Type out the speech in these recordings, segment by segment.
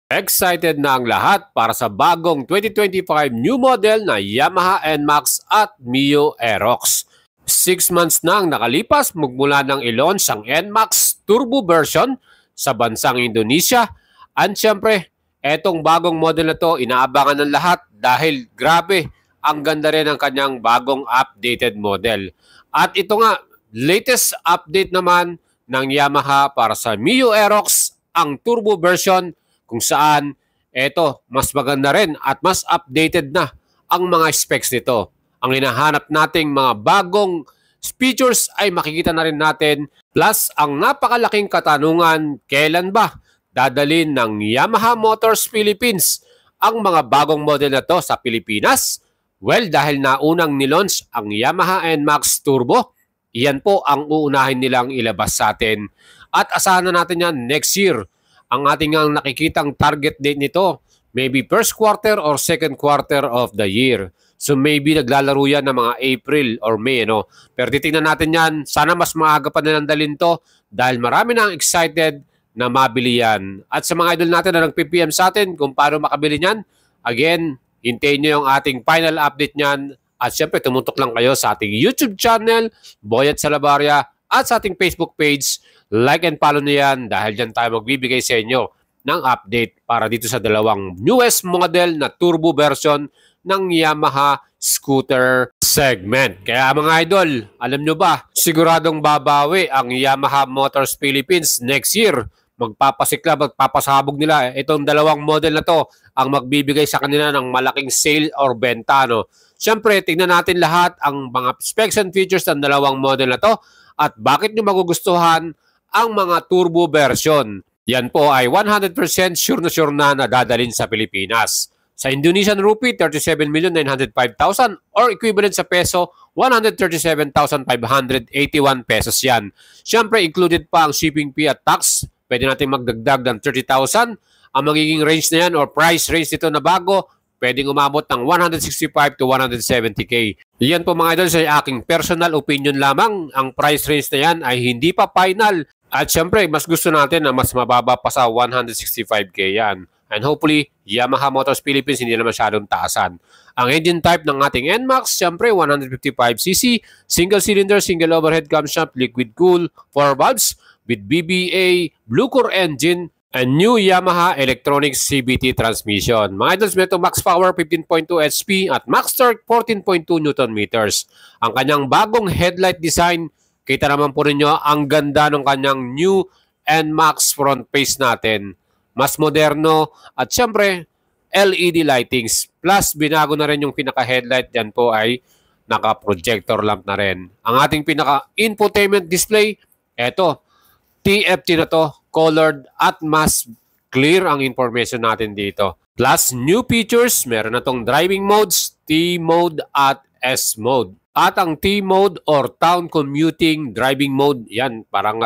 Excited na ang lahat para sa bagong 2025 new model na Yamaha NMAX at Mio Aerox. 6 months na ang nakalipas magmula nang i-launch ang NMAX Turbo version sa bansang Indonesia. At syempre, etong bagong model na to inaabangan ng lahat dahil grabe, ang ganda rin ng kanyang bagong updated model. At ito nga, latest update naman ng Yamaha para sa Mio Aerox, ang turbo version kung saan mas maganda rin at mas updated na ang mga specs nito. Ang hinahanap nating mga bagong features ay makikita na rin natin. Plus, ang napakalaking katanungan, kailan ba dadalhin ng Yamaha Motors Philippines ang mga bagong model na to sa Pilipinas? Well, dahil naunang nilaunch ang Yamaha NMAX Turbo, iyan po ang uunahin nilang ilabas sa atin. At asahan na natin yan next year. Ang ating nakikitang target date nito, maybe first quarter or second quarter of the year. So maybe naglalaro yan ng mga April or May. No? Pero titingnan natin yan. Sana mas maaga pa nilang dalhin to dahil marami nang excited na mabili yan. At sa mga idol natin na nag-PPM sa atin kung paano makabili yan, again, hintayin nyo yung ating final update niyan. At syempre, tumutok lang kayo sa ating YouTube channel, Boyet Salabarria, at sa ating Facebook page. Like and follow nyo yan dahil dyan tayo magbibigay sa inyo ng update para dito sa dalawang newest model na turbo version ng Yamaha scooter segment. Kaya mga idol, alam nyo ba, siguradong babawi ang Yamaha Motors Philippines next year. Magpapasikla, magpapasabog nila. Itong dalawang model na to ang magbibigay sa kanila ng malaking sale or benta. No? Siyempre, tingnan natin lahat ang mga specs and features ng dalawang model na to at bakit nyo magugustuhan ang mga turbo version. Yan po ay 100% sure na dadalhin sa Pilipinas. Sa Indonesian rupee, 37,905,000 or equivalent sa peso, 137,581 pesos yan. Siyempre, included pa ang shipping fee at tax. Pwede natin magdagdag ng 30,000. Ang magiging range na yan or price range nito na bago, pwedeng umabot ng 165 to 170k. Yan po mga idol sa aking personal opinion lamang. Ang price range na yan ay hindi pa final. At syempre, mas gusto natin na mas mababa pa sa 165k yan. And hopefully, Yamaha Motors Philippines hindi na masyadong taasan. Ang engine type ng ating NMAX, syempre 155cc, single cylinder, single overhead camshaft, liquid cool, 4 valves with BBA Blue Core engine, and new Yamaha Electronics CVT transmission. Mga idols, may ito max power 15.2 HP at max torque 14.2 Nm. Ang kanyang bagong headlight design, kita naman po ninyo ang ganda ng kanyang new NMAX front face natin. Mas moderno at syempre LED lightings. Plus binago na rin yung pinaka-headlight. Yan po ay naka-projector lamp na rin. Ang ating pinaka-infotainment display, eto, TFT na to, colored at mas clear ang information natin dito. Plus new features, meron na tong driving modes, T mode at S mode. At ang T mode or town commuting driving mode, yan, parang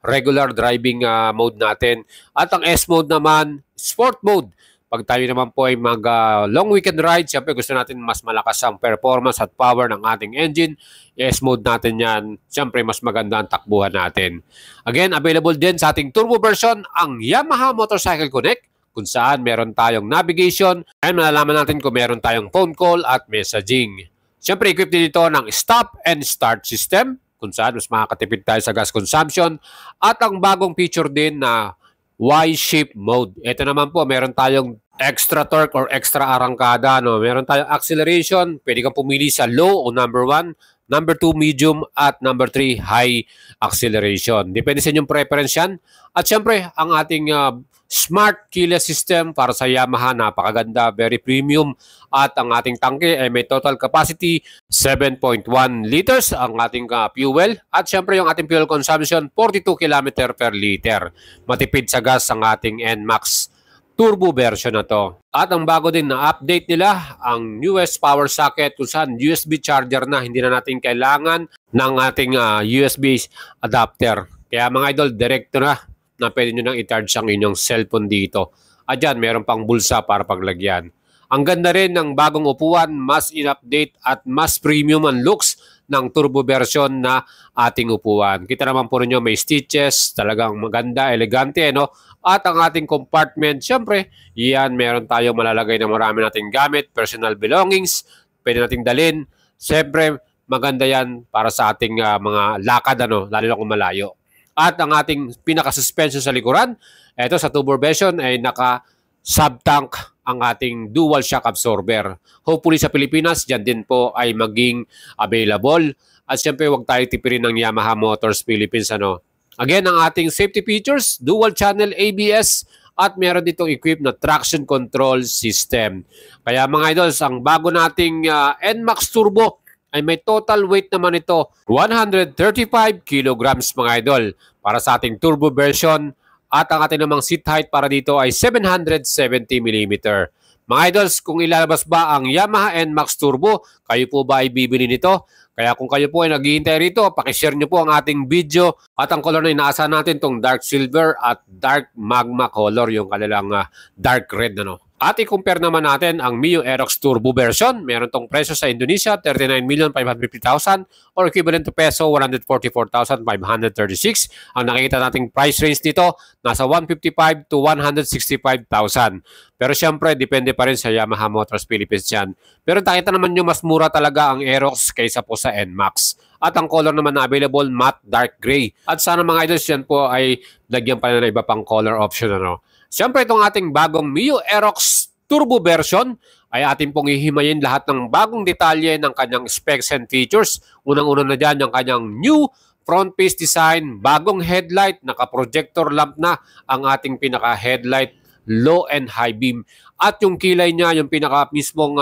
regular driving mode natin. At ang S mode naman, sport mode. Pag tayo naman po ay mag long weekend ride, siyempre gusto natin mas malakas ang performance at power ng ating engine. S mode natin yan, siyempre mas maganda ang takbuhan natin. Again, available din sa ating turbo version, ang Yamaha Motorcycle Connect, kung saan meron tayong navigation and malalaman natin kung meron tayong phone call at messaging. Siyempre, equipped din ito ng stop and start system kung saan mas makakatipid tayo sa gas consumption at ang bagong feature din na Y-shape mode. Ito naman po, meron tayong extra torque or extra arangkada. No? Meron tayong acceleration. Pwede kang pumili sa low o number 1, number 2 medium at number 3 high acceleration. Depende sa inyong preference yan. At siyempre, ang ating smart keyless system para sa Yamaha, napakaganda, very premium. At ang ating tangke ay may total capacity 7.1 liters ang ating fuel. At syempre yung ating fuel consumption 42 km per liter. Matipid sa gas ang ating NMAX turbo version na to. At ang bago din na update nila, ang newest power socket kung saan USB charger na, hindi na natin kailangan ng ating USB adapter. Kaya mga idol, direkto na pwede nyo nang i-charge ang inyong cellphone dito. At dyan, meron pang bulsa para paglagyan. Ang ganda rin ng bagong upuan, mas in-update at mas premium ang looks ng turbo version na ating upuan. Kita naman po ninyo may stitches, talagang maganda, elegante, no? At ang ating compartment, syempre, yan, meron tayong malalagay na marami nating gamit, personal belongings, pwede nating dalhin. Syempre, maganda yan para sa ating mga lakad, lalo na kung malayo. At ang ating pinaka-suspension sa likuran, ito sa turbo version ay naka-subtank ang ating dual shock absorber. Hopefully sa Pilipinas, dyan din po ay maging available. At syempre, huwag tayo tipirin ng Yamaha Motors Philippines. Again, ang ating safety features, dual channel ABS, at meron ditong equipped na traction control system. Kaya mga idols, ang bago nating NMAX Turbo ay may total weight naman ito, 135 kilograms mga idol para sa ating turbo version, at ang ating namang seat height para dito ay 770 mm. Mga idols, kung ilalabas ba ang Yamaha NMAX Turbo, kayo po ba ay bibili nito? Kaya kung kayo po ay naghihintay rito, pakishare nyo po ang ating video, at ang color na inaasahan natin itong dark silver at dark magma color, yung kanilang dark red. At i-compare naman natin ang Mio Aerox Turbo version. Meron tong presyo sa Indonesia, 39,550,000 or equivalent to peso, 144,536. Ang nakikita nating price range nito, nasa 155 to 165,000. Pero syempre, depende pa rin sa Yamaha Motors Philippines yan. Pero nakita naman nyo, mas mura talaga ang Aerox kaysa po sa NMAX. At ang color naman na available, matte dark gray. At sana mga idols yan po ay lagyan pa na iba pang color option. Siyempre, itong ating bagong Mio Aerox Turbo version ay ating pong ihimayin lahat ng bagong detalye ng kanyang specs and features. Unang-una na dyan yung kanyang new front face design, bagong headlight, naka-projector lamp na ang ating pinaka-headlight, low and high beam. At yung kilay niya, yung pinaka mismong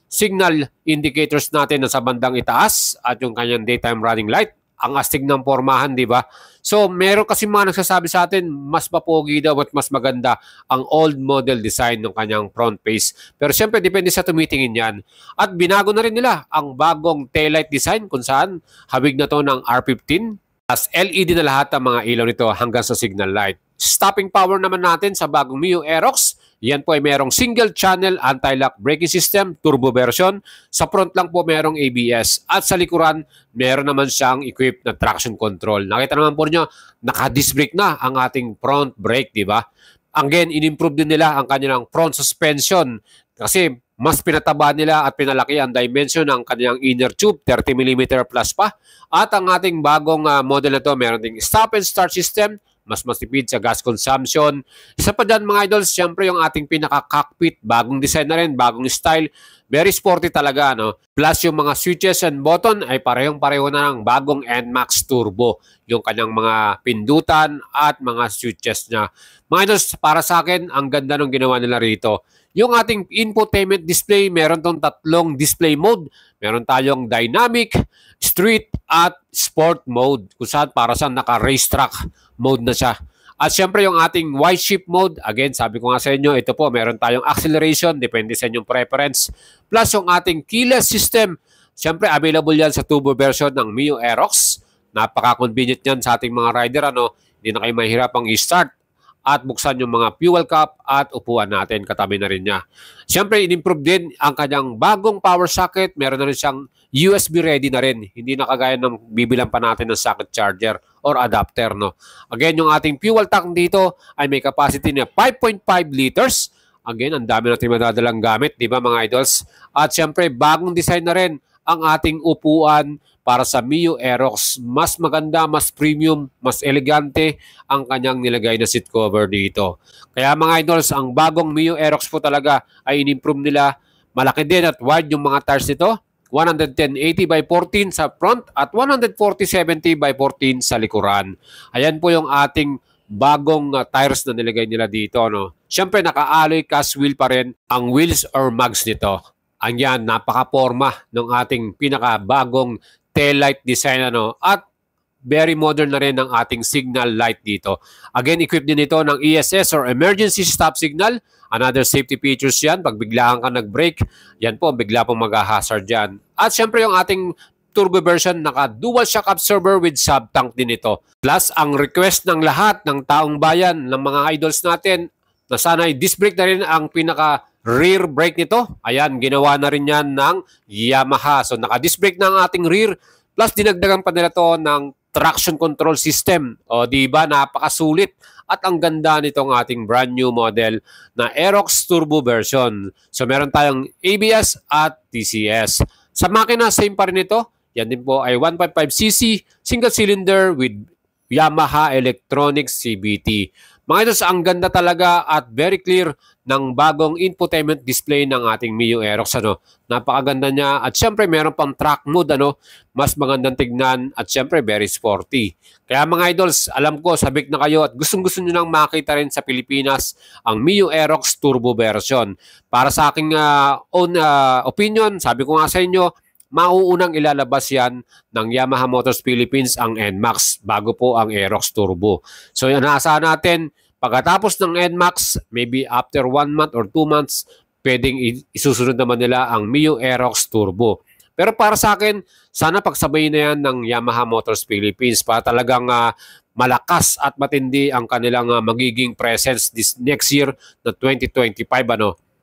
signal indicators natin na sa bandang itaas, at yung kanyang daytime running light. Ang astig ng pormahan, di ba? So, meron kasi mga nagsasabi sa atin, mas mapogi daw at mas maganda ang old model design ng kanyang front face. Pero siyempre, depende sa tumitingin yan. At binago na rin nila ang bagong taillight design kung saan hawig na to ng R15. As LED na lahat ang mga ilaw nito hanggang sa signal light. Stopping power naman natin sa bagong Mio Aerox. Yan po ay merong single channel anti-lock braking system, turbo version. Sa front lang po merong ABS. At sa likuran, meron naman siyang equipped na traction control. Nakita naman po niyo, naka-disc brake na ang ating front brake, di ba? Again, in-improve din nila ang kanilang front suspension. Kasi mas pinataba nila at pinalaki ang dimension ng kanyang inner tube, 30 mm plus pa. At ang ating bagong model na to, meron ding stop and start system, mas matipid sa gas consumption. Isa pa dyan mga idols, syempre yung ating pinaka-cockpit, bagong design na rin, bagong style, very sporty talaga. Plus yung mga switches and button ay parehong-pareho na ng bagong NMAX Turbo. Yung kanyang mga pindutan at mga switches niya. Mga idols, para sa akin, ang ganda ng ginawa nila rito. Yung ating infotainment display, meron tong tatlong display mode. Meron tayong dynamic, street, at sport mode. Kung saan para sa naka-racetrack mode na siya. At syempre yung ating wide shift mode, again, sabi ko nga sa inyo, ito po, meron tayong acceleration, depende sa inyong preference. Plus yung ating keyless system, syempre available yan sa turbo version ng Mio Aerox. Napaka-convenient yan sa ating mga rider. Hindi na kayo mahirapang i-start at buksan yung mga fuel cap at upuan natin, katabi na rin niya. Siyempre, in-improve din ang kanyang bagong power socket. Meron na rin siyang USB ready na rin. Hindi na kagaya ng bibilang pa natin ng socket charger or adapter. Again, yung ating fuel tank dito ay may capacity na 5.5 liters. Again, ang dami natin madadalang gamit, di ba mga idols? At siyempre, bagong design na rin ang ating upuan para sa Mio Aerox. Mas maganda, mas premium, mas elegante ang kanyang nilagay na seat cover dito. Kaya mga idols, ang bagong Mio Aerox po talaga ay in-improve nila. Malaki din at wide yung mga tires nito. 110/80 by 14 sa front at 140/70 by 14 sa likuran. Ayan po yung ating bagong tires na nilagay nila dito. Siyempre, naka-alloy cast wheel pa rin ang wheels or mags nito. Ang yan, napaka-forma ng ating pinaka-bagong taillight design at very modern na rin ang ating signal light dito. Again, equipped din ito ng ESS or emergency stop signal. Another safety features yan. Pag biglaan ka nag-brake, yan po, bigla pong mag-hazard yan. At syempre yung ating turbo version, naka-dual shock absorber with sub-tank din ito. Plus, ang request ng lahat ng taong bayan, ng mga idols natin, na sana'y disc brake na rin ang pinaka-rear brake nito. Ayan, ginawa na rin yan ng Yamaha. So, naka-disc brake na ang ating rear. Plus, dinagdagan pa nila to ng traction control system. O di ba, napakasulit at ang ganda nitong ating brand new model na Aerox Turbo version. So meron tayong ABS at TCS. Sa makina, same pa rin ito. Yan din po ay 155cc single cylinder with Yamaha Electronics CVT. Mga ito, ang ganda talaga at very clear ng bagong infotainment display ng ating Mio Aerox. Napakaganda niya at syempre meron pang track mode, mas magandang tignan at syempre very sporty. Kaya mga idols, alam ko sabik na kayo at gustong-gusto nyo nang makita rin sa Pilipinas ang Mio Aerox Turbo version. Para sa aking own opinion, sabi ko nga sa inyo, mauunang ilalabas yan ng Yamaha Motors Philippines ang NMAX bago po ang Aerox Turbo. So yan, naasahan natin, pagkatapos ng NMAX, maybe after 1 month or 2 months, pwedeng isusunod naman nila ang Mio Aerox Turbo. Pero para sa akin, sana pagsabayin na yan ng Yamaha Motors Philippines para talagang malakas at matindi ang kanilang magiging presence this next year na 2025.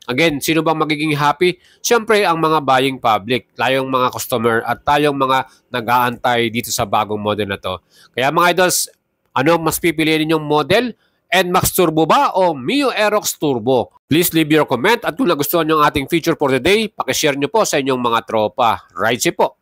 Again, sino bang magiging happy? Siyempre, ang mga buying public, tayong mga customer at tayong mga nag-aantay dito sa bagong model na to. Kaya mga idols, ano mas pipiliin ninyong model? NMAX Turbo ba o Mio Aerox Turbo? Please leave your comment at kung nagustuhan nyo ang ating feature for today, pakishare nyo po sa inyong mga tropa. Right, po.